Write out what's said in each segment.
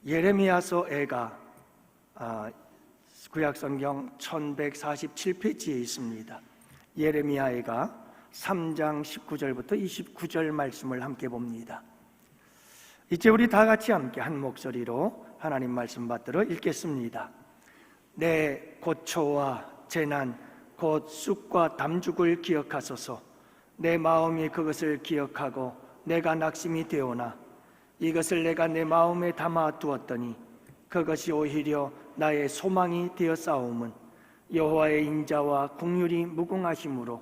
예레미야서애가 구약성경 1147페이지에 있습니다. 예레미야애가 3장 19절부터 29절 말씀을 함께 봅니다. 이제 우리 다 같이 함께 한 목소리로 하나님 말씀 받들어 읽겠습니다. 내 고초와 재난 곧 쑥과 담죽을 기억하소서. 내 마음이 그것을 기억하고 내가 낙심이 되오나 이것을 내가 내 마음에 담아 두었더니 그것이 오히려 나의 소망이 되었사옴은 여호와의 인자와 긍휼이 무궁하심으로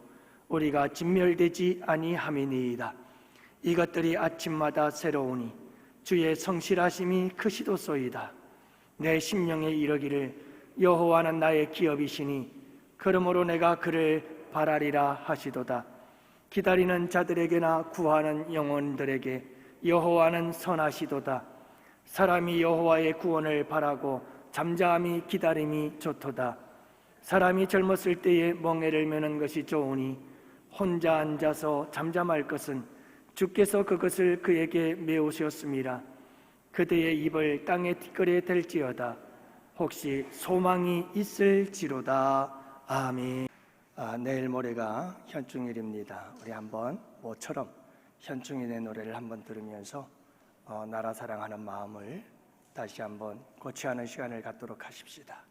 우리가 진멸되지 아니함이니이다. 이것들이 아침마다 새로우니 주의 성실하심이 크시도소이다. 내 심령에 이르기를 여호와는 나의 기업이시니 그러므로 내가 그를 바라리라 하시도다. 기다리는 자들에게나 구하는 영혼들에게 여호와는 선하시도다. 사람이 여호와의 구원을 바라고 잠잠히 기다림이 좋도다. 사람이 젊었을 때에 멍에를 메는 것이 좋으니 혼자 앉아서 잠잠할 것은 주께서 그것을 그에게 메우셨음이라. 그대의 입을 땅에 티끌에 댈지어다. 혹시 소망이 있을지로다. 아멘. 내일 모레가 현충일입니다. 우리 한번 모처럼 현충일의 노래를 한번 들으면서 나라 사랑하는 마음을 다시 한번 고취하는 시간을 갖도록 하십시다.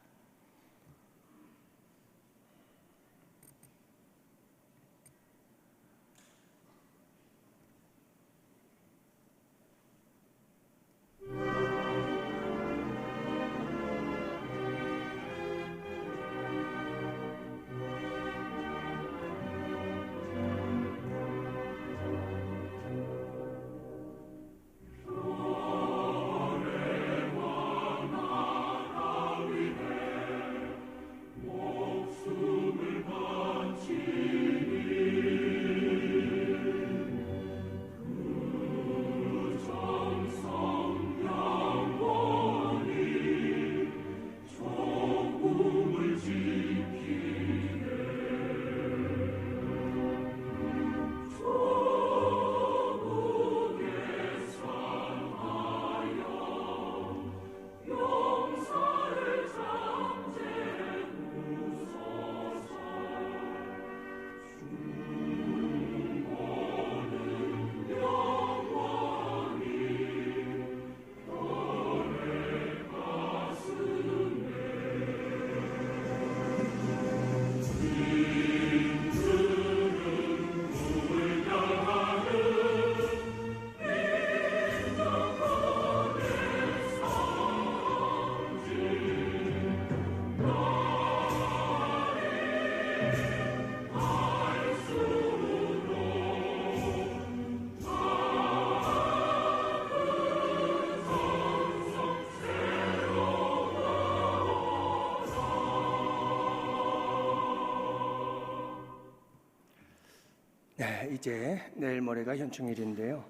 이제 내일 모레가 현충일인데요.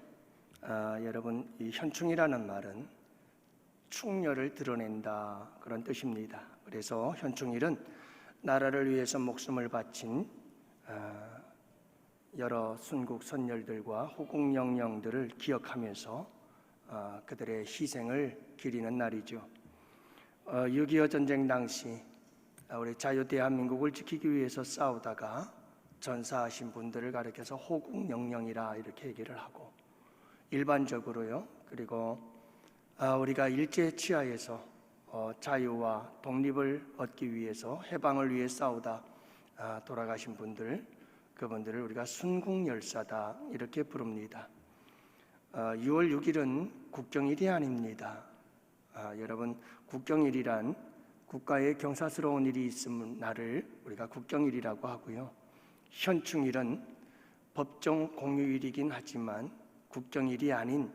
여러분, 이 현충이라는 말은 충렬을 드러낸다 그런 뜻입니다. 그래서 현충일은 나라를 위해서 목숨을 바친 여러 순국 선열들과 호국 영령들을 기억하면서 그들의 희생을 기리는 날이죠. 6.25 전쟁 당시 우리 자유 대한민국을 지키기 위해서 싸우다가 전사하신 분들을 가리켜서 호국 영령이라 이렇게 얘기를 하고, 일반적으로요. 그리고 우리가 일제 치하에서 자유와 독립을 얻기 위해서 해방을 위해 싸우다 돌아가신 분들, 그분들을 우리가 순국열사다 이렇게 부릅니다. 6월 6일은 국경일이 아닙니다. 여러분, 국경일이란 국가에 경사스러운 일이 있으면 날을 우리가 국경일이라고 하고요. 현충일은 법정 공휴일이긴 하지만 국경일이 아닌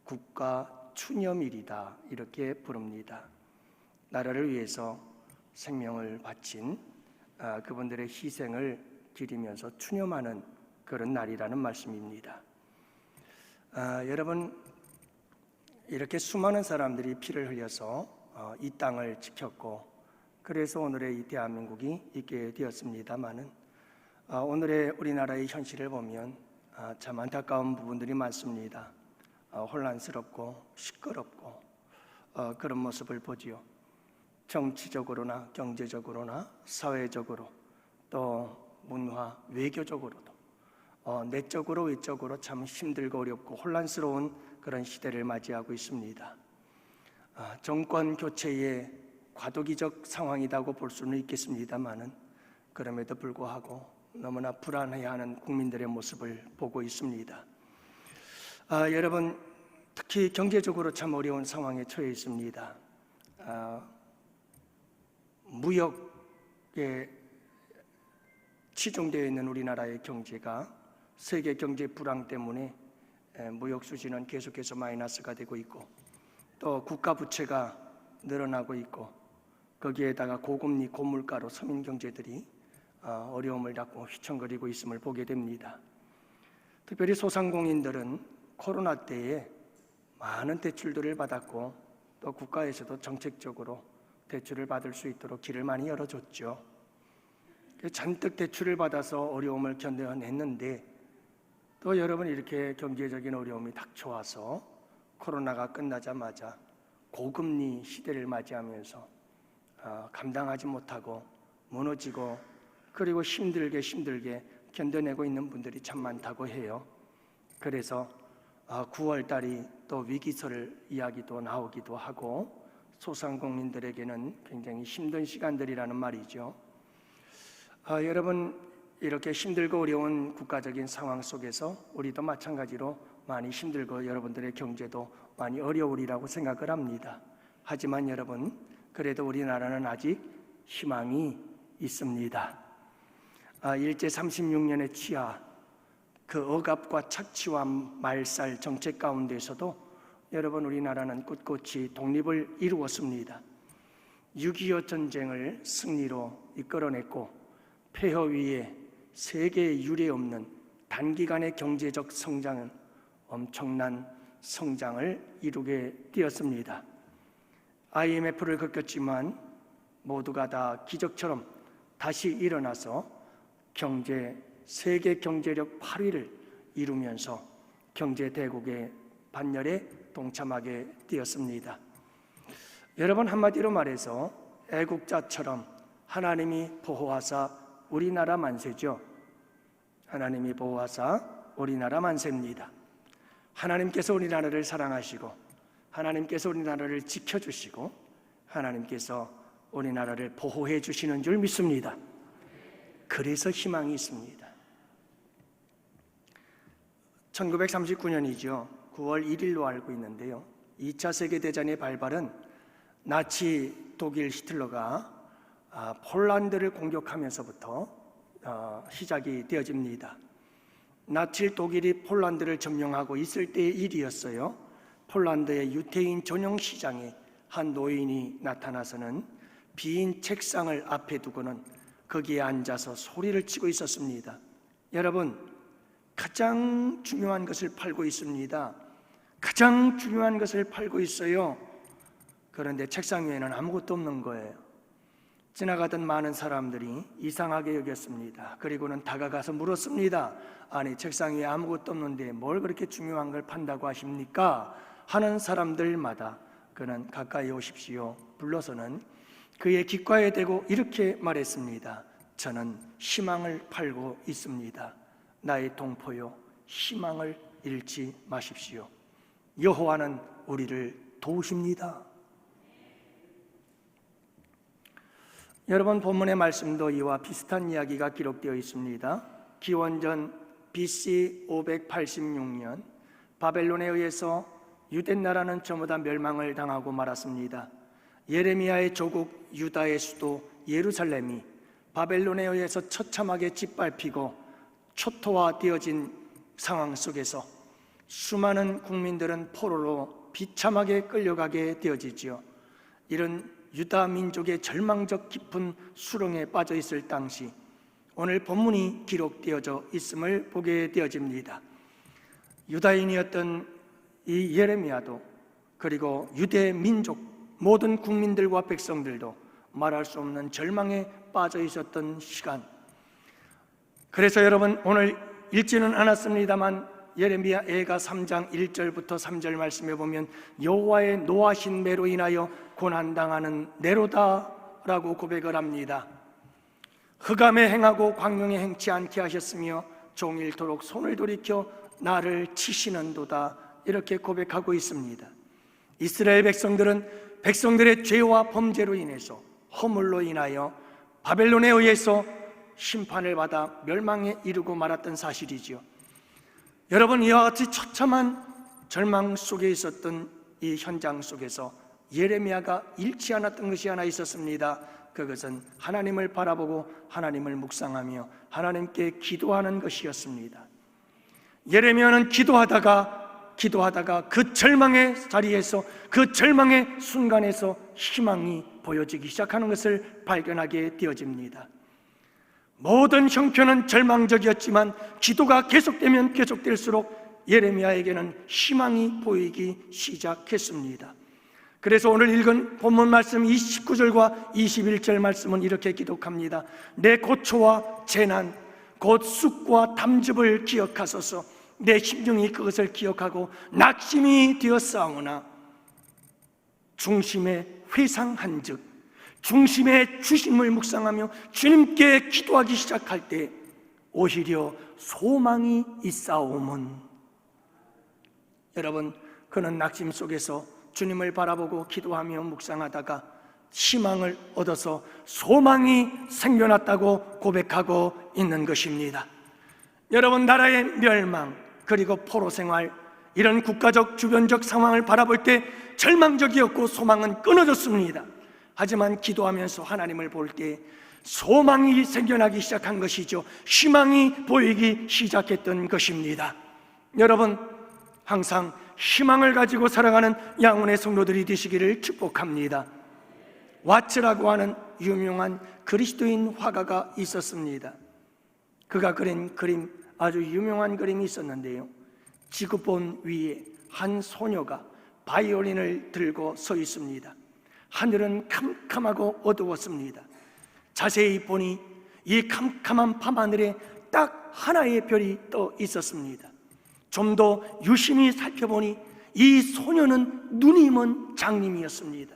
국가 추념일이다 이렇게 부릅니다. 나라를 위해서 생명을 바친 그분들의 희생을 기리면서 추념하는 그런 날이라는 말씀입니다. 여러분, 이렇게 수많은 사람들이 피를 흘려서 이 땅을 지켰고, 그래서 오늘의 이 대한민국이 있게 되었습니다마는 오늘의 우리나라의 현실을 보면 참 안타까운 부분들이 많습니다. 혼란스럽고 시끄럽고 그런 모습을 보지요. 정치적으로나 경제적으로나 사회적으로 또 문화, 외교적으로도 내적으로 외적으로 참 힘들고 어렵고 혼란스러운 그런 시대를 맞이하고 있습니다. 정권 교체의 과도기적 상황이라고 볼 수는 있겠습니다만은 그럼에도 불구하고 너무나 불안해하는 국민들의 모습을 보고 있습니다. 여러분, 특히 경제적으로 참 어려운 상황에 처해 있습니다. 무역에 치중되어 있는 우리나라의 경제가 세계 경제 불황 때문에 무역 수지는 계속해서 마이너스가 되고 있고, 또 국가 부채가 늘어나고 있고, 거기에다가 고금리 고물가로 서민 경제들이 어려움을 겪고 휘청거리고 있음을 보게 됩니다. 특별히 소상공인들은 코로나 때에 많은 대출들을 받았고, 또 국가에서도 정책적으로 대출을 받을 수 있도록 길을 많이 열어줬죠. 잔뜩 대출을 받아서 어려움을 견뎌냈는데, 또 여러분, 이렇게 경제적인 어려움이 닥쳐와서 코로나가 끝나자마자 고금리 시대를 맞이하면서 감당하지 못하고 무너지고, 그리고 힘들게 견뎌내고 있는 분들이 참 많다고 해요. 그래서 9월 달이 또 위기설 이야기도 나오기도 하고, 소상공인들에게는 굉장히 힘든 시간들이라는 말이죠. 여러분, 이렇게 힘들고 어려운 국가적인 상황 속에서 우리도 마찬가지로 많이 힘들고 여러분들의 경제도 많이 어려우리라고 생각을 합니다. 하지만 여러분, 그래도 우리나라는 아직 희망이 있습니다. 일제 36년의 치하, 그 억압과 착취와 말살 정책 가운데서도 여러분, 우리나라는 꿋꿋이 독립을 이루었습니다. 6.25 전쟁을 승리로 이끌어냈고, 폐허 위에 세계에 유례없는 단기간의 경제적 성장은 엄청난 성장을 이루게 되었습니다. IMF를 겪었지만 모두가 다 기적처럼 다시 일어나서 세계 경제력 8위를 이루면서 경제 대국의 반열에 동참하게 되었습니다. 여러분, 한마디로 말해서 애국자처럼 하나님이 보호하사 우리나라 만세죠. 하나님이 보호하사 우리나라 만세입니다. 하나님께서 우리나라를 사랑하시고, 하나님께서 우리나라를 지켜주시고, 하나님께서 우리나라를 보호해 주시는 줄 믿습니다. 그래서 희망이 있습니다. 1939년이죠. 9월 1일로 알고 있는데요. 2차 세계대전의 발발은 나치 독일 히틀러가 폴란드를 공격하면서부터 시작이 되어집니다. 나치 독일이 폴란드를 점령하고 있을 때의 일이었어요. 폴란드의 유태인 전용 시장에 한 노인이 나타나서는 빈 책상을 앞에 두고는 거기에 앉아서 소리를 치고 있었습니다. 여러분, 가장 중요한 것을 팔고 있습니다. 가장 중요한 것을 팔고 있어요. 그런데 책상 위에는 아무것도 없는 거예요. 지나가던 많은 사람들이 이상하게 여겼습니다. 그리고는 다가가서 물었습니다. 아니, 책상 위에 아무것도 없는데 뭘 그렇게 중요한 걸 판다고 하십니까? 하는 사람들마다 그는 가까이 오십시오 불러서는 그의 귓가에 대고 이렇게 말했습니다. 저는 희망을 팔고 있습니다. 나의 동포요, 희망을 잃지 마십시오. 여호와는 우리를 도우십니다. 여러분, 본문의 말씀도 이와 비슷한 이야기가 기록되어 있습니다. 기원전 BC 586년 바벨론에 의해서 유대나라는 전부 다 멸망을 당하고 말았습니다. 예레미야의 조국 유다의 수도 예루살렘이 바벨론에 의해서 처참하게 짓밟히고 초토화되어진 상황 속에서 수많은 국민들은 포로로 비참하게 끌려가게 되어지지요. 이런 유다 민족의 절망적 깊은 수렁에 빠져 있을 당시 오늘 본문이 기록되어져 있음을 보게 되어집니다. 유다인이었던 이 예레미야도, 그리고 유대 민족 모든 국민들과 백성들도 말할 수 없는 절망에 빠져 있었던 시간. 그래서 여러분, 오늘 읽지는 않았습니다만 예레미야 애가 3장 1절부터 3절 말씀에 보면 여호와의 노하신 매로 인하여 고난당하는 내로다 라고 고백을 합니다. 흑암에 행하고 광명에 행치 않게 하셨으며 종일토록 손을 돌이켜 나를 치시는도다, 이렇게 고백하고 있습니다. 이스라엘 백성들은 백성들의 죄와 범죄로 인해서, 허물로 인하여 바벨론에 의해서 심판을 받아 멸망에 이르고 말았던 사실이지요. 여러분, 이와 같이 처참한 절망 속에 있었던 이 현장 속에서 예레미야가 잃지 않았던 것이 하나 있었습니다. 그것은 하나님을 바라보고 하나님을 묵상하며 하나님께 기도하는 것이었습니다. 예레미야는 기도하다가 그 절망의 자리에서, 그 절망의 순간에서 희망이 보여지기 시작하는 것을 발견하게 되어집니다. 모든 형편은 절망적이었지만 기도가 계속되면 계속될수록 예레미야에게는 희망이 보이기 시작했습니다. 그래서 오늘 읽은 본문 말씀 19절과 21절 말씀은 이렇게 기록합니다. 내 고초와 재난, 곧 쑥과 담즙을 기억하소서. 내 심령이 그것을 기억하고 낙심이 되었사오나 중심에 회상한즉, 중심의 주심을 묵상하며 주님께 기도하기 시작할 때 오히려 소망이 있사오문. 여러분, 그는 낙심 속에서 주님을 바라보고 기도하며 묵상하다가 희망을 얻어서 소망이 생겨났다고 고백하고 있는 것입니다. 여러분, 나라의 멸망 그리고 포로 생활, 이런 국가적 주변적 상황을 바라볼 때 절망적이었고 소망은 끊어졌습니다. 하지만 기도하면서 하나님을 볼 때 소망이 생겨나기 시작한 것이죠. 희망이 보이기 시작했던 것입니다. 여러분, 항상 희망을 가지고 살아가는 양훈의 성도들이 되시기를 축복합니다. 와츠라고 하는 유명한 그리스도인 화가가 있었습니다. 그가 그린 그림, 아주 유명한 그림이 있었는데요, 지구본 위에 한 소녀가 바이올린을 들고 서 있습니다. 하늘은 캄캄하고 어두웠습니다. 자세히 보니 이 캄캄한 밤하늘에 딱 하나의 별이 떠 있었습니다. 좀 더 유심히 살펴보니 이 소녀는 눈이 먼 장님이었습니다.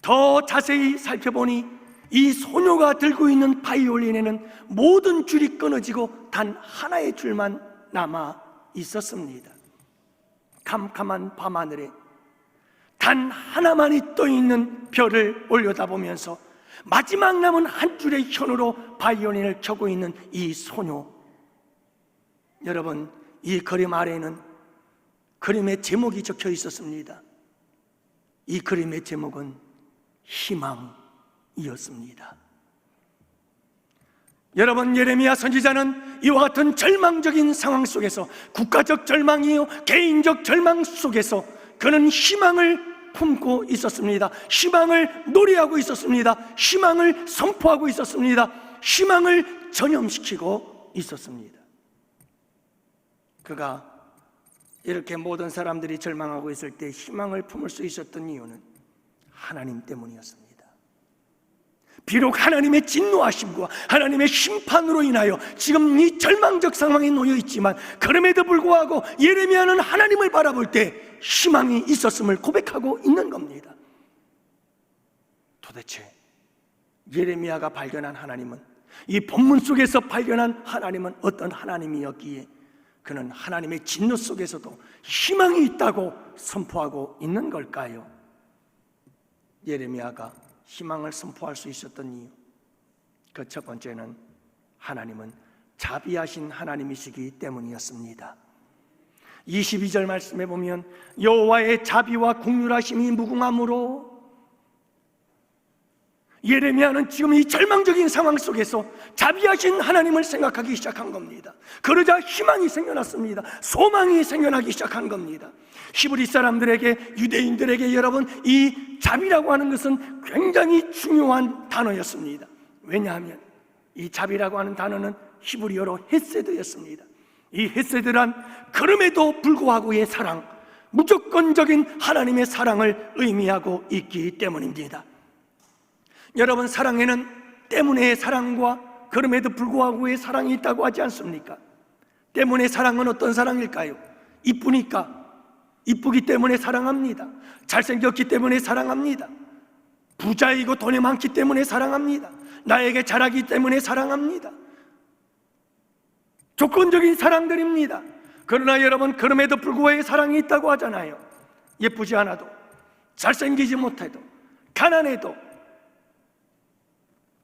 더 자세히 살펴보니 이 소녀가 들고 있는 바이올린에는 모든 줄이 끊어지고 단 하나의 줄만 남아 있었습니다. 캄캄한 밤하늘에 단 하나만이 떠있는 별을 올려다보면서 마지막 남은 한 줄의 현으로 바이올린을 켜고 있는 이 소녀. 여러분, 이 그림 아래에는 그림의 제목이 적혀 있었습니다. 이 그림의 제목은 희망이었습니다. 여러분, 예레미야 선지자는 이와 같은 절망적인 상황 속에서, 국가적 절망이요 개인적 절망 속에서 그는 희망을 품고 있었습니다. 희망을 노래하고 있었습니다. 희망을 선포하고 있었습니다. 희망을 전염시키고 있었습니다. 그가 이렇게 모든 사람들이 절망하고 있을 때 희망을 품을 수 있었던 이유는 하나님 때문이었습니다. 비록 하나님의 진노하심과 하나님의 심판으로 인하여 지금 이 절망적 상황에 놓여 있지만, 그럼에도 불구하고 예레미야는 하나님을 바라볼 때 희망이 있었음을 고백하고 있는 겁니다. 도대체 예레미야가 발견한 하나님은, 이 본문 속에서 발견한 하나님은 어떤 하나님이었기에 그는 하나님의 진노 속에서도 희망이 있다고 선포하고 있는 걸까요? 예레미야가 희망을 선포할 수 있었던 이유, 그 첫 번째는 하나님은 자비하신 하나님이시기 때문이었습니다. 22절 말씀에 보면 여호와의 자비와 긍휼하심이 무궁함으로, 예레미야는 지금 이 절망적인 상황 속에서 자비하신 하나님을 생각하기 시작한 겁니다. 그러자 희망이 생겨났습니다. 소망이 생겨나기 시작한 겁니다. 히브리 사람들에게, 유대인들에게 여러분, 이 자비라고 하는 것은 굉장히 중요한 단어였습니다. 왜냐하면 이 자비라고 하는 단어는 히브리어로 헤세드였습니다. 이 헤세드란 그럼에도 불구하고의 사랑, 무조건적인 하나님의 사랑을 의미하고 있기 때문입니다. 여러분, 사랑에는 때문에의 사랑과 그럼에도 불구하고의 사랑이 있다고 하지 않습니까? 때문에 사랑은 어떤 사랑일까요? 이쁘니까, 이쁘기 때문에 사랑합니다. 잘생겼기 때문에 사랑합니다. 부자이고 돈이 많기 때문에 사랑합니다. 나에게 잘하기 때문에 사랑합니다. 조건적인 사랑들입니다. 그러나 여러분, 그럼에도 불구하고 사랑이 있다고 하잖아요. 예쁘지 않아도, 잘생기지 못해도, 가난해도,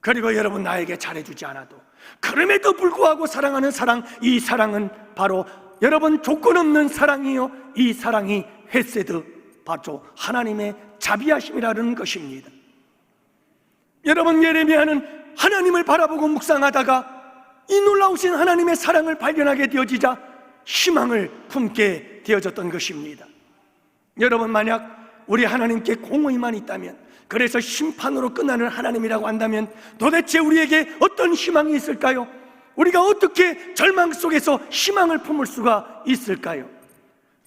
그리고 여러분 나에게 잘해주지 않아도 그럼에도 불구하고 사랑하는 사랑, 이 사랑은 바로 여러분 조건 없는 사랑이요, 이 사랑이 헤세드, 바로 하나님의 자비하심이라는 것입니다. 여러분, 예레미야는 하나님을 바라보고 묵상하다가 이 놀라우신 하나님의 사랑을 발견하게 되어지자 희망을 품게 되어졌던 것입니다. 여러분, 만약 우리 하나님께 공의만 있다면, 그래서 심판으로 끝나는 하나님이라고 한다면 도대체 우리에게 어떤 희망이 있을까요? 우리가 어떻게 절망 속에서 희망을 품을 수가 있을까요?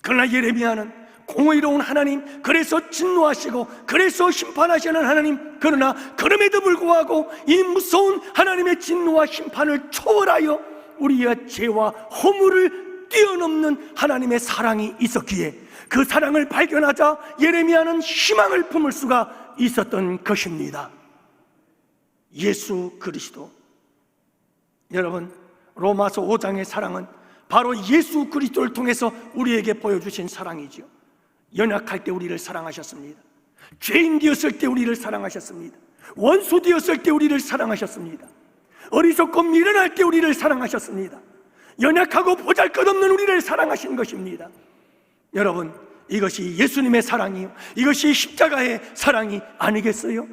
그러나 예레미야는 공의로운 하나님, 그래서 진노하시고 그래서 심판하시는 하나님, 그러나 그럼에도 불구하고 이 무서운 하나님의 진노와 심판을 초월하여 우리의 죄와 허물을 뛰어넘는 하나님의 사랑이 있었기에 그 사랑을 발견하자 예레미야는 희망을 품을 수가 있었던 것입니다. 예수 그리스도. 여러분, 로마서 5장의 사랑은 바로 예수 그리스도를 통해서 우리에게 보여주신 사랑이지요. 연약할 때 우리를 사랑하셨습니다. 죄인 되었을 때 우리를 사랑하셨습니다. 원수 되었을 때 우리를 사랑하셨습니다. 어리석고 미련할 때 우리를 사랑하셨습니다. 연약하고 보잘것없는 우리를 사랑하신 것입니다. 여러분, 이것이 예수님의 사랑이요, 이것이 십자가의 사랑이 아니겠어요?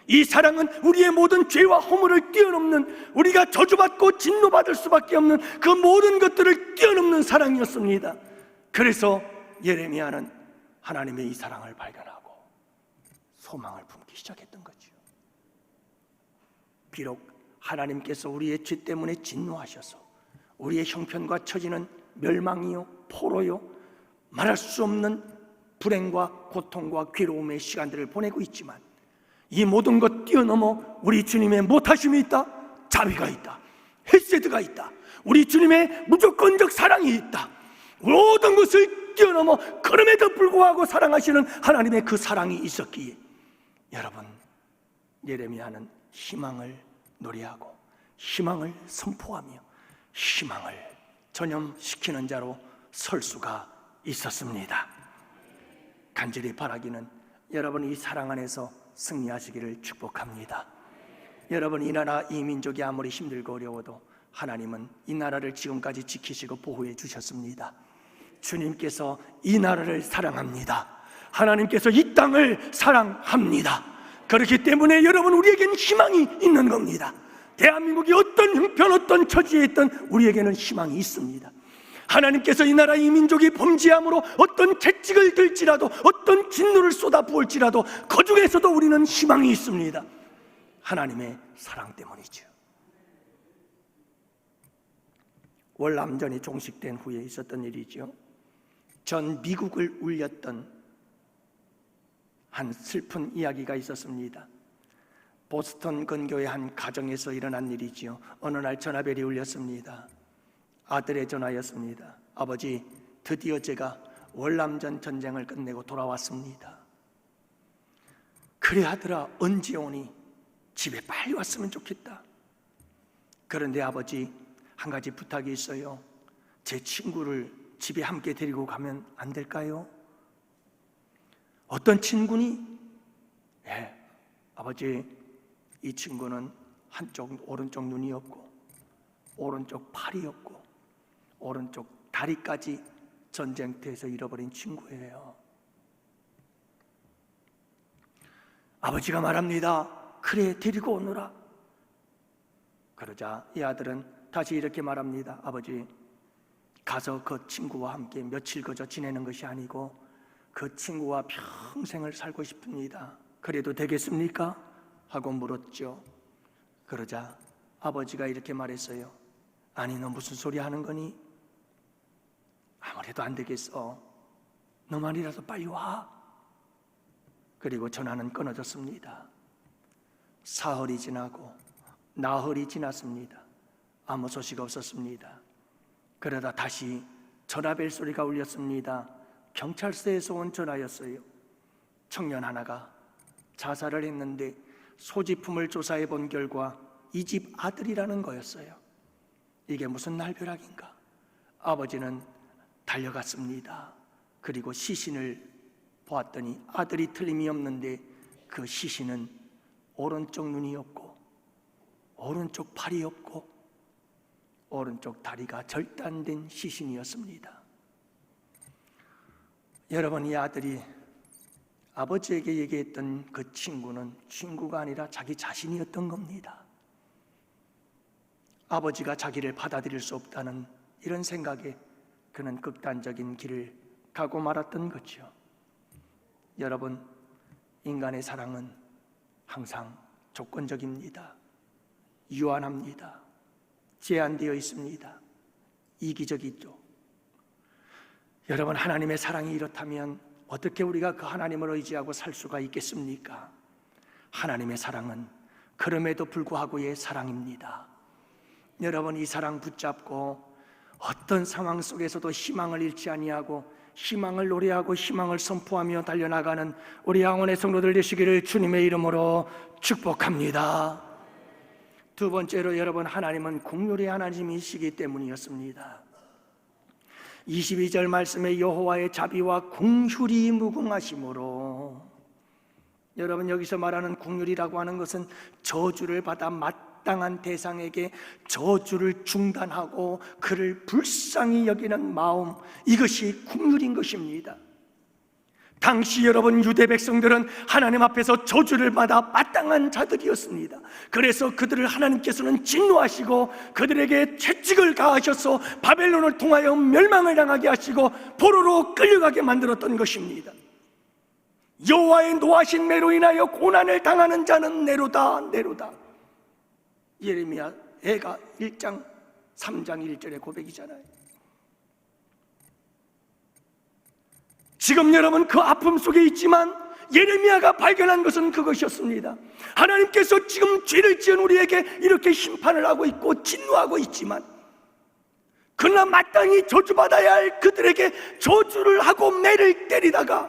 이 사랑은 우리의 모든 죄와 허물을 뛰어넘는, 우리가 저주받고 진노받을 수밖에 없는 그 모든 것들을 뛰어넘는 사랑이었습니다. 그래서 예레미야는 하나님의 이 사랑을 발견하고 소망을 품기 시작했던 거죠. 비록 하나님께서 우리의 죄 때문에 진노하셔서 우리의 형편과 처지는 멸망이요, 포로요, 말할 수 없는 불행과 고통과 괴로움의 시간들을 보내고 있지만, 이 모든 것 뛰어넘어 우리 주님의 못하심이 있다, 자비가 있다, 헤세드가 있다, 우리 주님의 무조건적 사랑이 있다. 모든 것을 뛰어넘어 그럼에도 불구하고 사랑하시는 하나님의 그 사랑이 있었기에 여러분, 예레미야는 희망을 노래하고 희망을 선포하며 희망을 전염시키는 자로 설 수가 있었습니다. 간절히 바라기는 여러분 이 사랑 안에서 승리하시기를 축복합니다. 여러분, 이 나라 이 민족이 아무리 힘들고 어려워도 하나님은 이 나라를 지금까지 지키시고 보호해 주셨습니다. 주님께서 이 나라를 사랑합니다. 하나님께서 이 땅을 사랑합니다. 그렇기 때문에 여러분, 우리에게는 희망이 있는 겁니다. 대한민국이 어떤 형편, 어떤 처지에 있든 우리에게는 희망이 있습니다. 하나님께서 이 나라 이 민족이 범죄함으로 어떤 채찍을 들지라도, 어떤 진노를 쏟아 부을지라도 그 중에서도 우리는 희망이 있습니다. 하나님의 사랑 때문이죠. 월남전이 종식된 후에 있었던 일이죠. 전 미국을 울렸던 한 슬픈 이야기가 있었습니다. 보스턴 근교의 한 가정에서 일어난 일이지요. 어느 날 전화벨이 울렸습니다. 아들의 전화였습니다. 아버지, 드디어 제가 월남전 전쟁을 끝내고 돌아왔습니다. 그래 아들아, 언제 오니? 집에 빨리 왔으면 좋겠다. 그런데 아버지, 한 가지 부탁이 있어요. 제 친구를 집에 함께 데리고 가면 안 될까요? 어떤 친구니? 예, 아버지, 이 친구는 한쪽 오른쪽 눈이 없고 오른쪽 팔이 없고 오른쪽 다리까지 전쟁터에서 잃어버린 친구예요. 아버지가 말합니다. 그래, 데리고 오너라. 그러자 이 아들은 다시 이렇게 말합니다. 아버지, 가서 그 친구와 함께 며칠 그저 지내는 것이 아니고 그 친구와 평생을 살고 싶습니다. 그래도 되겠습니까? 하고 물었죠. 그러자 아버지가 이렇게 말했어요. 아니, 너 무슨 소리 하는 거니? 아무래도 안 되겠어. 너만이라도 빨리 와. 그리고 전화는 끊어졌습니다. 사흘이 지나고 나흘이 지났습니다. 아무 소식 없었습니다. 그러다 다시 전화벨 소리가 울렸습니다. 경찰서에서 온 전화였어요. 청년 하나가 자살을 했는데 소지품을 조사해 본 결과 이 집 아들이라는 거였어요. 이게 무슨 날벼락인가? 아버지는 달려갔습니다. 그리고 시신을 보았더니 아들이 틀림이 없는데 그 시신은 오른쪽 눈이 없고 오른쪽 팔이 없고 오른쪽 다리가 절단된 시신이었습니다. 여러분, 이 아들이 아버지에게 얘기했던 그 친구는 친구가 아니라 자기 자신이었던 겁니다. 아버지가 자기를 받아들일 수 없다는 이런 생각에 그는 극단적인 길을 가고 말았던 거죠. 여러분, 인간의 사랑은 항상 조건적입니다. 유한합니다. 제한되어 있습니다. 이기적이죠. 여러분, 하나님의 사랑이 이렇다면 어떻게 우리가 그 하나님을 의지하고 살 수가 있겠습니까? 하나님의 사랑은 그럼에도 불구하고의 사랑입니다. 여러분, 이 사랑 붙잡고 어떤 상황 속에서도 희망을 잃지 아니하고 희망을 노래하고 희망을 선포하며 달려나가는 우리 양원의 성도들 되시기를 주님의 이름으로 축복합니다. 두 번째로, 여러분, 하나님은 긍휼의 하나님이시기 때문이었습니다. 22절 말씀에 여호와의 자비와 긍휼이 무궁하심으로, 여러분, 여기서 말하는 긍휼이라고 하는 것은 저주를 받아 마땅한 대상에게 저주를 중단하고 그를 불쌍히 여기는 마음, 이것이 긍휼인 것입니다. 당시 여러분, 유대 백성들은 하나님 앞에서 저주를 받아 마땅한 자들이었습니다. 그래서 그들을 하나님께서는 진노하시고 그들에게 채찍을 가하셔서 바벨론을 통하여 멸망을 당하게 하시고 포로로 끌려가게 만들었던 것입니다. 여호와의 노하신 매로 인하여 고난을 당하는 자는 내로다, 내로다. 예레미야 애가 1장 3장 1절의 고백이잖아요. 지금 여러분, 그 아픔 속에 있지만 예레미야가 발견한 것은 그것이었습니다. 하나님께서 지금 죄를 지은 우리에게 이렇게 심판을 하고 있고 진노하고 있지만, 그러나 마땅히 저주받아야 할 그들에게 저주를 하고 매를 때리다가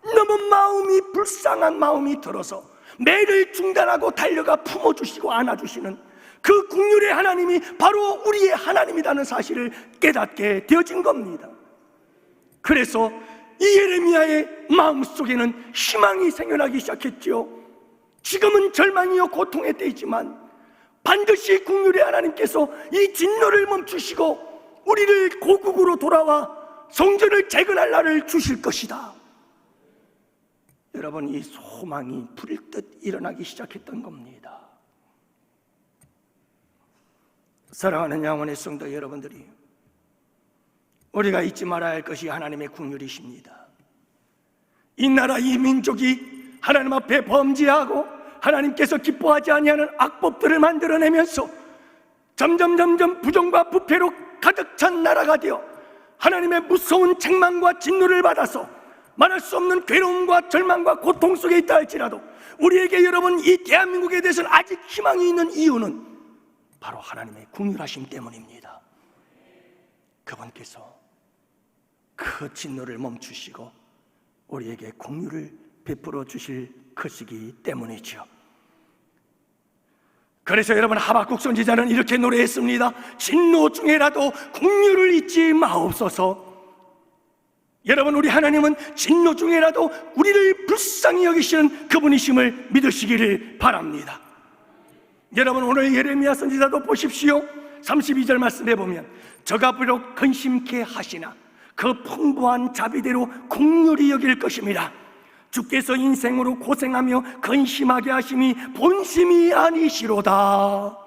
너무 마음이 불쌍한 마음이 들어서 매를 중단하고 달려가 품어주시고 안아주시는 그 긍휼의 하나님이 바로 우리의 하나님이라는 사실을 깨닫게 되어진 겁니다. 그래서 이 예레미야의 마음속에는 희망이 생겨나기 시작했죠. 지금은 절망이요 고통의 때이지만 반드시 긍휼의 하나님께서 이 진노를 멈추시고 우리를 고국으로 돌아와 성전을 재건할 날을 주실 것이다. 여러분, 이 소망이 불듯 일어나기 시작했던 겁니다. 사랑하는 양원의 성도 여러분들이, 우리가 잊지 말아야 할 것이 하나님의 긍휼이십니다. 이 나라, 이 민족이 하나님 앞에 범죄하고 하나님께서 기뻐하지 아니하는 악법들을 만들어내면서 점점 부정과 부패로 가득 찬 나라가 되어 하나님의 무서운 책망과 진노를 받아서 말할 수 없는 괴로움과 절망과 고통 속에 있다 할지라도 우리에게, 여러분, 이 대한민국에 대해서는 아직 희망이 있는 이유는 바로 하나님의 긍휼하심 때문입니다. 그분께서 그 진노를 멈추시고 우리에게 긍휼을 베풀어 주실 것이기 때문이죠. 그래서 여러분, 하박국 선지자는 이렇게 노래했습니다. 진노 중에라도 긍휼을 잊지 마옵소서. 여러분, 우리 하나님은 진노 중에라도 우리를 불쌍히 여기시는 그분이심을 믿으시기를 바랍니다. 여러분, 오늘 예레미야 선지자도 보십시오. 32절 말씀해 보면, 저가 비록 근심케 하시나 그 풍부한 자비대로 긍휼히 여길 것입니다. 주께서 인생으로 고생하며 근심하게 하심이 본심이 아니시로다.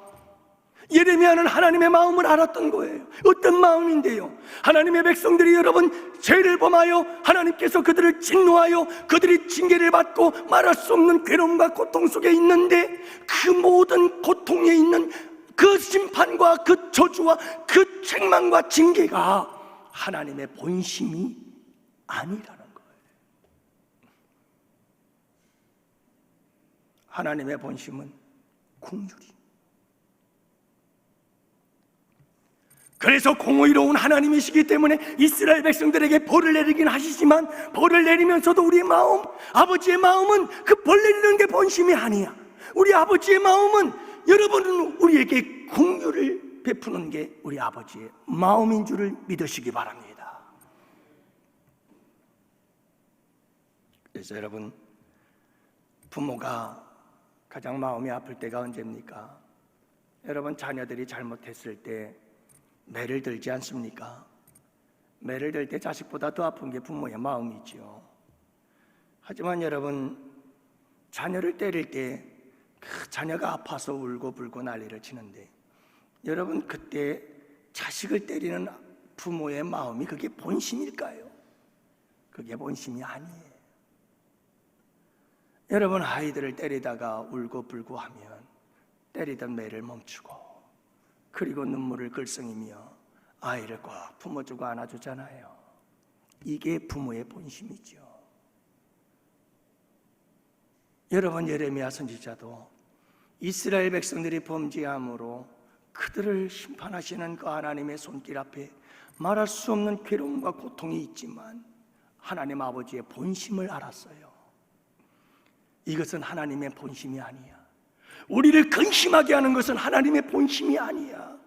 예레미야는 하나님의 마음을 알았던 거예요. 어떤 마음인데요? 하나님의 백성들이, 여러분, 죄를 범하여 하나님께서 그들을 진노하여 그들이 징계를 받고 말할 수 없는 괴로움과 고통 속에 있는데, 그 모든 고통에 있는 그 심판과 그 저주와 그 책망과 징계가 하나님의 본심이 아니라는 거예요. 하나님의 본심은 긍휼이. 그래서 공의로운 하나님이시기 때문에 이스라엘 백성들에게 벌을 내리긴 하시지만, 벌을 내리면서도 우리의 마음, 아버지의 마음은 그 벌 내리는 게 본심이 아니야. 우리 아버지의 마음은, 여러분은 우리에게 긍휼을 베푸는 게 우리 아버지의 마음인 줄을 믿으시기 바랍니다. 그래서 여러분, 부모가 가장 마음이 아플 때가 언제입니까? 여러분, 자녀들이 잘못했을 때 매를 들지 않습니까? 매를 들 때 자식보다 더 아픈 게 부모의 마음이죠. 하지만 여러분, 자녀를 때릴 때 그 자녀가 아파서 울고 불고 난리를 치는데, 여러분, 그때 자식을 때리는 부모의 마음이 그게 본심일까요? 그게 본심이 아니에요. 여러분, 아이들을 때리다가 울고 불고 하면 때리던 매를 멈추고, 그리고 눈물을 글썽이며 아이를 꼭 품어주고 안아주잖아요. 이게 부모의 본심이죠. 여러분, 예레미야 선지자도 이스라엘 백성들이 범죄함으로 그들을 심판하시는 그 하나님의 손길 앞에 말할 수 없는 괴로움과 고통이 있지만 하나님 아버지의 본심을 알았어요. 이것은 하나님의 본심이 아니야. 우리를 근심하게 하는 것은 하나님의 본심이 아니야.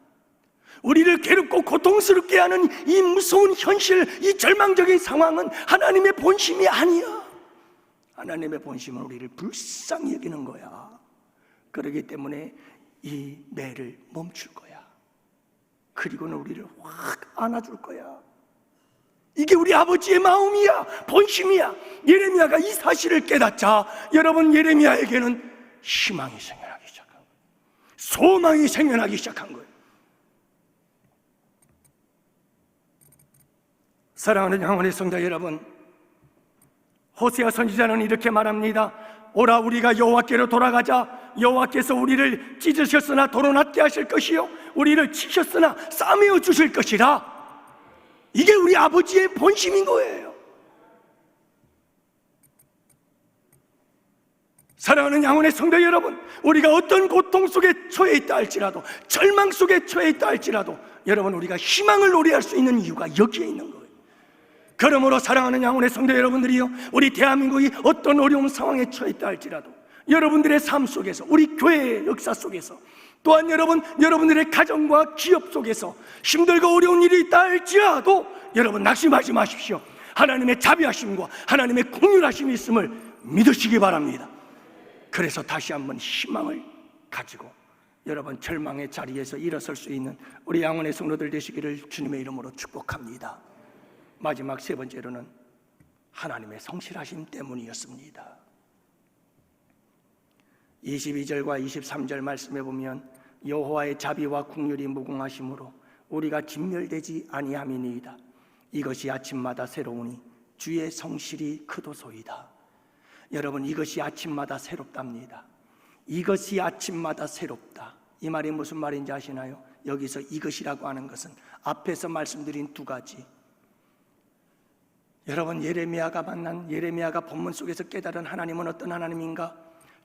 우리를 괴롭고 고통스럽게 하는 이 무서운 현실, 이 절망적인 상황은 하나님의 본심이 아니야. 하나님의 본심은 우리를 불쌍히 여기는 거야. 그렇기 때문에 이 매를 멈출 거야. 그리고는 우리를 확 안아줄 거야. 이게 우리 아버지의 마음이야, 본심이야. 예레미야가 이 사실을 깨닫자, 여러분, 예레미야에게는 희망이 생겨나기 시작한 거예요. 소망이 생겨나기 시작한 거예요. 사랑하는 영혼의 성도 여러분, 호세아 선지자는 이렇게 말합니다. 오라, 우리가 여호와께로 돌아가자. 여호와께서 우리를 찢으셨으나 도로 낫게 하실 것이요, 우리를 치셨으나 싸매어 주실 것이라. 이게 우리 아버지의 본심인 거예요. 사랑하는 영혼의 성도 여러분, 우리가 어떤 고통 속에 처해 있다 할지라도, 절망 속에 처해 있다 할지라도, 여러분, 우리가 희망을 노래할 수 있는 이유가 여기에 있는 거예요. 그러므로 사랑하는 영혼의 성도 여러분들이요, 우리 대한민국이 어떤 어려운 상황에 처해 있다 할지라도, 여러분들의 삶 속에서, 우리 교회의 역사 속에서, 또한 여러분들의 가정과 기업 속에서 힘들고 어려운 일이 있다 할지라도 여러분, 낙심하지 마십시오. 하나님의 자비하심과 하나님의 긍휼하심이 있음을 믿으시기 바랍니다. 그래서 다시 한번 희망을 가지고 여러분, 절망의 자리에서 일어설 수 있는 우리 영혼의 성도들 되시기를 주님의 이름으로 축복합니다. 마지막 세 번째로는 하나님의 성실하심 때문이었습니다. 22절과 23절 말씀에 보면 여호와의 자비와 긍휼이 무궁하심으로 우리가 진멸되지 아니함이니이다. 이것이 아침마다 새로우니 주의 성실이 크도소이다. 여러분, 이것이 아침마다 새롭답니다. 이것이 아침마다 새롭다. 이 말이 무슨 말인지 아시나요? 여기서 이것이라고 하는 것은 앞에서 말씀드린 두 가지, 여러분, 예레미야가 본문 속에서 깨달은 하나님은 어떤 하나님인가?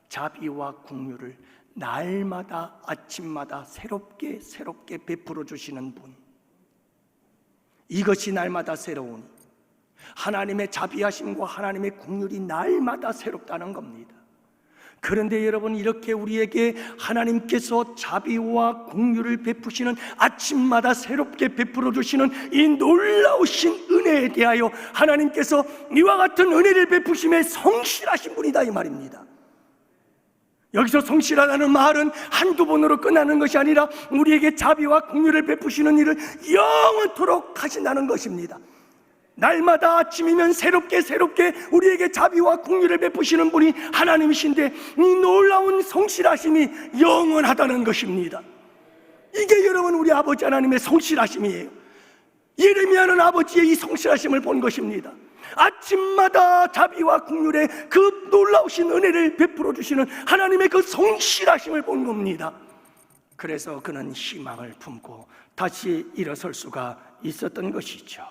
자비와 긍휼을 날마다 아침마다 새롭게 베풀어 주시는 분. 이것이 날마다 새로우니 하나님의 자비하심과 하나님의 긍휼이 날마다 새롭다는 겁니다. 그런데 여러분, 이렇게 우리에게 하나님께서 자비와 긍휼을 베푸시는, 아침마다 새롭게 베풀어 주시는 이 놀라우신 은혜에 대하여 하나님께서 이와 같은 은혜를 베푸심에 성실하신 분이다, 이 말입니다. 여기서 성실하다는 말은 한두 번으로 끝나는 것이 아니라 우리에게 자비와 긍휼을 베푸시는 일을 영원토록 하신다는 것입니다. 날마다 아침이면 새롭게 우리에게 자비와 긍휼을 베푸시는 분이 하나님이신데, 이 놀라운 성실하심이 영원하다는 것입니다. 이게 여러분, 우리 아버지 하나님의 성실하심이에요. 예레미야는 아버지의 이 성실하심을 본 것입니다. 아침마다 자비와 긍휼의 그 놀라우신 은혜를 베풀어 주시는 하나님의 그 성실하심을 본 겁니다. 그래서 그는 희망을 품고 다시 일어설 수가 있었던 것이죠.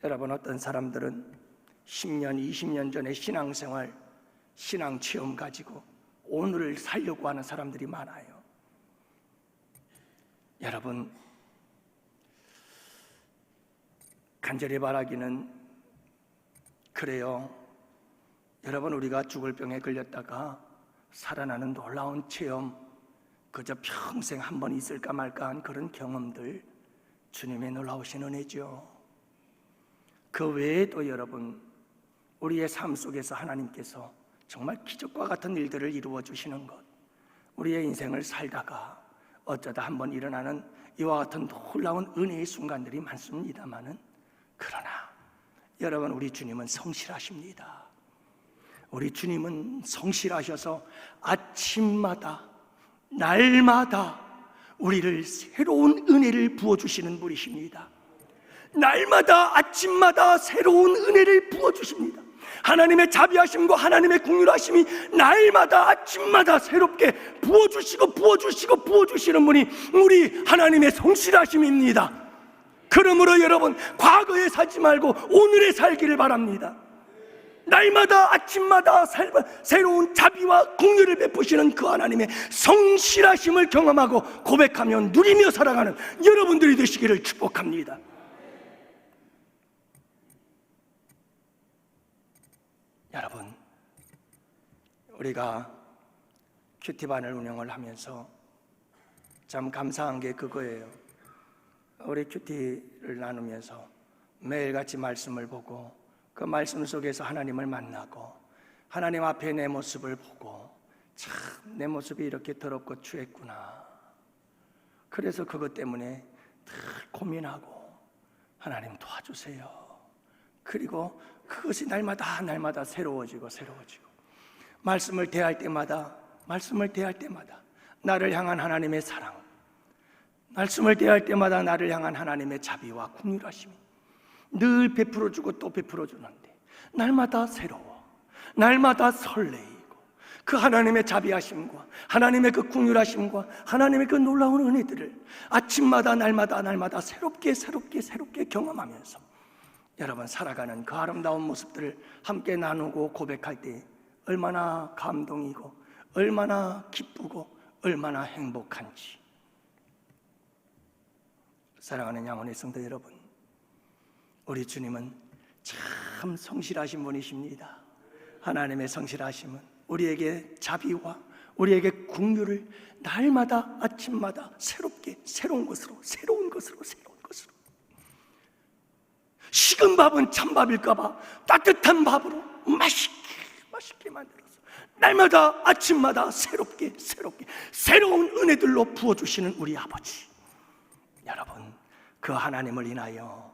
여러분, 어떤 사람들은 10년, 20년 전에 신앙생활, 신앙체험 가지고 오늘을 살려고 하는 사람들이 많아요. 여러분, 간절히 바라기는 그래요. 여러분, 우리가 죽을 병에 걸렸다가 살아나는 놀라운 체험, 그저 평생 한 번 있을까 말까 한 그런 경험들, 주님의 놀라우신 은혜죠. 그 외에도 여러분, 우리의 삶 속에서 하나님께서 정말 기적과 같은 일들을 이루어 주시는 것, 우리의 인생을 살다가 어쩌다 한번 일어나는 이와 같은 놀라운 은혜의 순간들이 많습니다마는, 그러나 여러분, 우리 주님은 성실하십니다. 우리 주님은 성실하셔서 아침마다 날마다 우리를 새로운 은혜를 부어주시는 분이십니다. 날마다 아침마다 새로운 은혜를 부어주십니다. 하나님의 자비하심과 하나님의 긍휼하심이 날마다 아침마다 새롭게 부어주시는 분이 우리 하나님의 성실하심입니다. 그러므로 여러분, 과거에 살지 말고 오늘에 살기를 바랍니다. 날마다 아침마다 새로운 자비와 긍휼을 베푸시는 그 하나님의 성실하심을 경험하고 고백하며 누리며 살아가는 여러분들이 되시기를 축복합니다. 여러분, 우리가 큐티반을 운영을 하면서 참 감사한 게 그거예요. 우리 큐티를 나누면서 매일같이 말씀을 보고 그 말씀 속에서 하나님을 만나고 하나님 앞에 내 모습을 보고, 참 내 모습이 이렇게 더럽고 추했구나. 그래서 그것 때문에 늘 고민하고 하나님 도와주세요. 그리고 그것이 날마다 새로워지고 말씀을 대할 때마다 나를 향한 하나님의 사랑, 말씀을 대할 때마다 나를 향한 하나님의 자비와 긍휼하심이 늘 베풀어주고 또 베풀어주는데, 날마다 새로워, 날마다 설레이고, 그 하나님의 자비하심과 하나님의 그 긍휼하심과 하나님의 그 놀라운 은혜들을 아침마다 날마다 새롭게 경험하면서 여러분 살아가는 그 아름다운 모습들을 함께 나누고 고백할 때 얼마나 감동이고 얼마나 기쁘고 얼마나 행복한지. 사랑하는 양원의 성도 여러분, 우리 주님은 참 성실하신 분이십니다. 하나님의 성실하심은 우리에게 자비와 우리에게 긍휼을 날마다 아침마다 새롭게 새로운 것으로 식은 밥은 찬밥일까봐 따뜻한 밥으로 맛있게 만들어서 날마다 아침마다 새롭게 새로운 은혜들로 부어주시는 우리 아버지, 여러분, 그 하나님을 인하여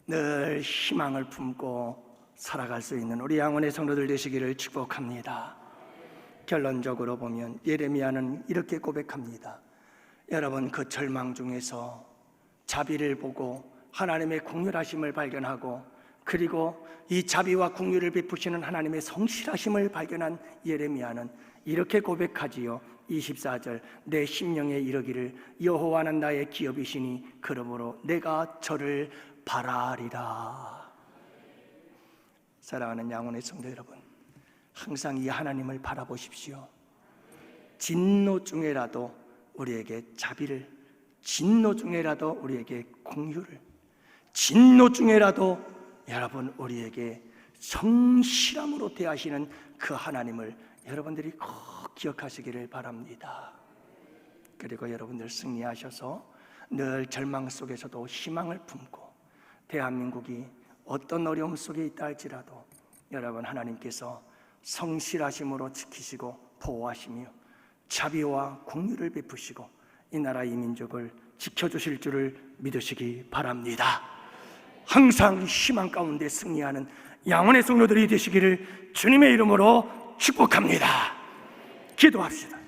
늘 희망을 품고 살아갈 수 있는 우리 양원의 성도들 되시기를 축복합니다. 결론적으로 보면 예레미야는 이렇게 고백합니다. 여러분, 그 절망 중에서 자비를 보고 하나님의 긍휼하심을 발견하고, 그리고 이 자비와 긍휼을 베푸시는 하나님의 성실하심을 발견한 예레미야는 이렇게 고백하지요. 24절, 내 심령에 이르기를 여호와는 나의 기업이시니 그러므로 내가 저를 바라리라. 사랑하는 양원의 성도 여러분, 항상 이 하나님을 바라보십시오. 진노 중에라도 우리에게 자비를, 진노 중에라도 우리에게 긍휼을, 진노 중에라도 여러분 우리에게 성실함으로 대하시는 그 하나님을 여러분들이 꼭 기억하시기를 바랍니다. 그리고 여러분들 승리하셔서 늘 절망 속에서도 희망을 품고, 대한민국이 어떤 어려움 속에 있다 할지라도 여러분 하나님께서 성실하심으로 지키시고 보호하시며 자비와 긍휼을 베푸시고 이 나라 이 민족을 지켜주실 줄을 믿으시기 바랍니다. 항상 희망 가운데 승리하는 양원의 성도들이 되시기를 주님의 이름으로 축복합니다. 기도합시다.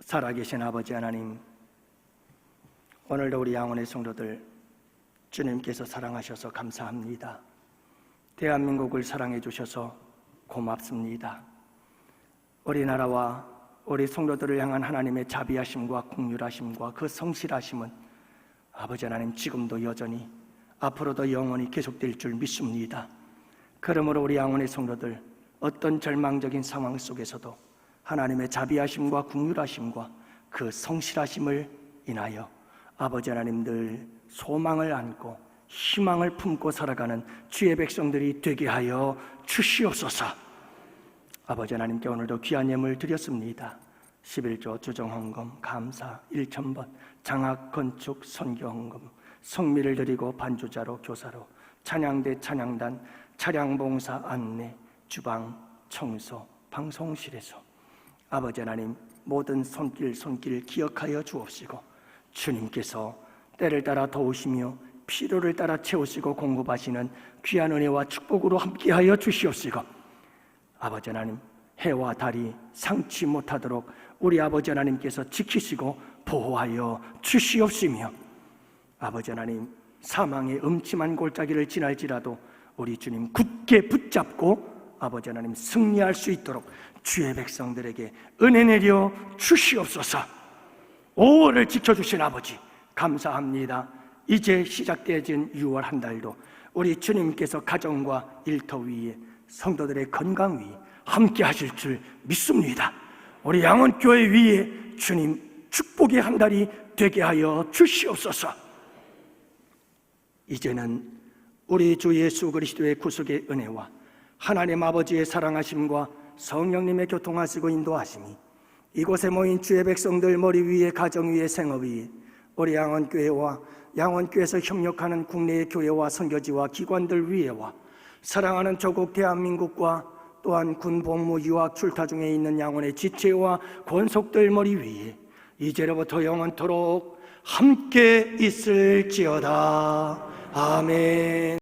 살아계신 아버지 하나님, 오늘도 우리 양원의 성도들 주님께서 사랑하셔서 감사합니다. 대한민국을 사랑해 주셔서 고맙습니다. 우리나라와 우리 성도들을 향한 하나님의 자비하심과 긍휼하심과 그 성실하심은 아버지 하나님 지금도 여전히 앞으로도 영원히 계속될 줄 믿습니다. 그러므로 우리 양원의 성도들 어떤 절망적인 상황 속에서도 하나님의 자비하심과 긍휼하심과 그 성실하심을 인하여 아버지 하나님 늘 소망을 안고 희망을 품고 살아가는 주의 백성들이 되게 하여 주시옵소서. 아버지 하나님께 오늘도 귀한 예물 드렸습니다. 11조 주정헌금 감사 1,000번, 장학 건축 선교헌금, 성미를 드리고 반주자로 교사로, 찬양대 찬양단, 차량봉사 안내, 주방 청소, 방송실에서 아버지 하나님 모든 손길 기억하여 주옵시고, 주님께서 때를 따라 도우시며 필요를 따라 채우시고 공급하시는 귀한 은혜와 축복으로 함께하여 주시옵시고, 아버지 하나님 해와 달이 상치 못하도록 우리 아버지 하나님께서 지키시고 보호하여 주시옵시며, 아버지 하나님 사망의 음침한 골짜기를 지날지라도 우리 주님 굳게 붙잡고 아버지 하나님 승리할 수 있도록 주의 백성들에게 은혜 내려 주시옵소서. 5월을 지켜주신 아버지 감사합니다. 이제 시작되어진 6월 한 달도 우리 주님께서 가정과 일터 위에 성도들의 건강 위에 함께 하실 줄 믿습니다. 우리 양원교회 위에 주님 축복의 한 달이 되게 하여 주시옵소서. 이제는 우리 주 예수 그리스도의 구속의 은혜와 하나님 아버지의 사랑하심과 성령님의 교통하시고 인도하심이 이곳에 모인 주의 백성들 머리 위에, 가정 위에, 생업 위에, 우리 양원교회와 양원교회에서 협력하는 국내의 교회와 선교지와 기관들 위에와 사랑하는 조국 대한민국과 또한 군 복무 유학 출타 중에 있는 양원의 지체와 권속들 머리 위에 이제로부터 영원토록 함께 있을지어다. 아멘.